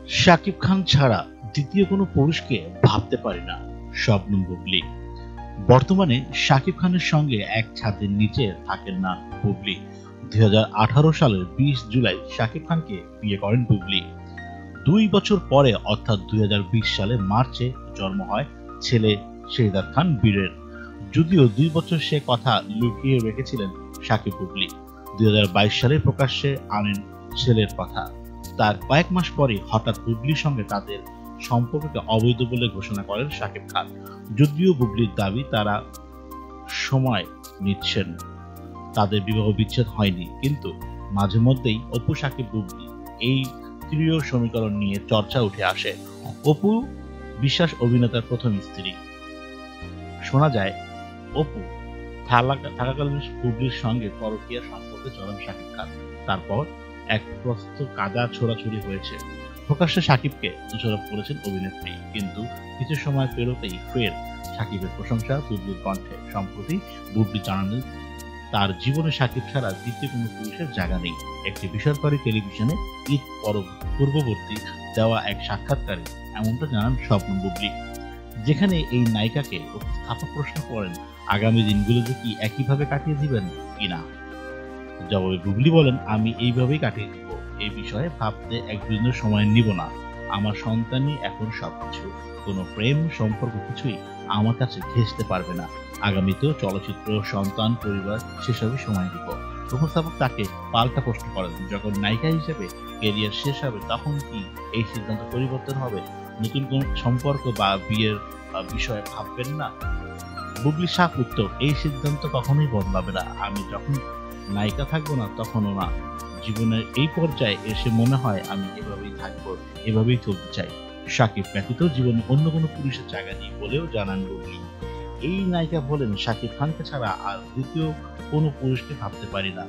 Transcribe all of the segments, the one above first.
শাকিব খান ছাড়া দ্বিতীয় কোনো পুরুষকে ভাবতে পারি না, শবনম বুবলী। বর্তমানে শাকিব খানের সঙ্গে এক ছাদের নিচে থাকেন না বুবলী। 2018 সালের 20 জুলাই শাকিব খানকে বিয়ে করেন বুবলী। 2 বছর পরে অর্থাৎ 2020 সালে মার্চে জন্ম হয় ছেলে শেহজাদ খান বীরের। যদিও 2 বছর সে কথা লুকিয়ে রেখেছিলেন শাকিব বুবলী, 2022 সালে প্রকাশ্যে আনেন ছেলের কথা। তার কয়েক মাস পরে হঠাৎ বুবলির সঙ্গে তাদের সম্পর্ককে অবৈধ বলে ঘোষণা করেন শাকিব খান। যদিও বুবলির দাবি তারা সময় নিচ্ছেন, তাদের বিবাহ বিচ্ছেদ হয়নি, কিন্তু মাঝে মধ্যেই অপু শাকিব বুবলি এই ত্রিয় সমীকরণ নিয়ে চর্চা উঠে আসে। অপু বিশ্বাস অভিনেতার প্রথম স্ত্রী। শোনা যায় অপু থাকাকালীন বুবলির সঙ্গে পরকীয়া সম্পর্কে জড়ান শাকিব খান। তারপর এক প্রস্ত কাদা ছোড়াছুড়ি হয়েছে। প্রকাশ্যে শাকিবকে দোষারোপ করেছেন অভিনেত্রী, কিন্তু কিছু সময় পেরোতেই ফের শাকিবের প্রশংসা বুবলির কণ্ঠে। সম্প্রতি বুবলি জানালেন তার জীবনে শাকিব ছাড়া দ্বিতীয় কোনো পুরুষের জায়গা নেই। একটি বেসরকারি টেলিভিশনে ঈদ পূর্ববর্তী দেওয়া এক সাক্ষাৎকারে এমনটা জানান শবনম বুবলী, যেখানে এই নায়িকাকে উপস্থাপক প্রশ্ন করেন আগামী দিনগুলোতে কি একইভাবে কাটিয়ে দিবেন কিনা। জবাবে বুবলী বলেন, আমি এইভাবেই কাটিয়ে দিব, এই বিষয়ে ভাবতে একদিনের সময় নিব না। আমার সন্তানই এখন সবকিছু, কোনো প্রেম সম্পর্ক কিছুই আমার কাছে ঘেঁষতে পারবে না। আগামীতেও চলচ্চিত্র, সন্তান, পরিবার সেসবই সময় দিব। উপস্থাপক তাকে পাল্টা প্রশ্ন করেন, যখন নায়িকা হিসেবে কেরিয়ার শেষ হবে তখন কি এই সিদ্ধান্ত পরিবর্তন হবে? নতুন কোন সম্পর্ক বা বিয়ের বিষয়ে ভাববেন না? বুবলি সাফ উত্তর, এই সিদ্ধান্ত কখনোই বদলাবে না। আমি যখন নায়িকা থাকবো না তখনও না। জীবনের এই পর্যায়ে এসে মনে হয় আমি এভাবেই থাকবো, এভাবেই চলতে চাই। শাকিব ব্যতীত জীবনে অন্য কোনো পুরুষের জায়গা নেই বলেও জানান বুবলি। এই নায়িকা বলেন, শাকিব খানকে ছাড়া আর দ্বিতীয় কোনো পুরুষকে ভাবতে পারি না।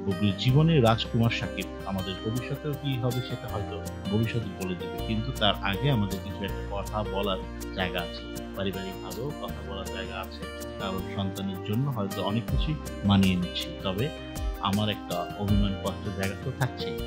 বুবলির জীবনে রাজকুমার শাকিব। আমাদের ভবিষ্যতেও কি হবে সেটা হয়তো ভবিষ্যৎ বলে দেবে, কিন্তু তার আগে আমাদের কিছু একটা কথা বলার জায়গা আছে, পারিবারিকভাবেও কথা বলার জায়গা আছে। কারণ সন্তানের জন্য হয়তো অনেক কিছুই মানিয়ে নিচ্ছি, তবে আমার একটা অভিমান কষ্টের জায়গা তো থাকছেই।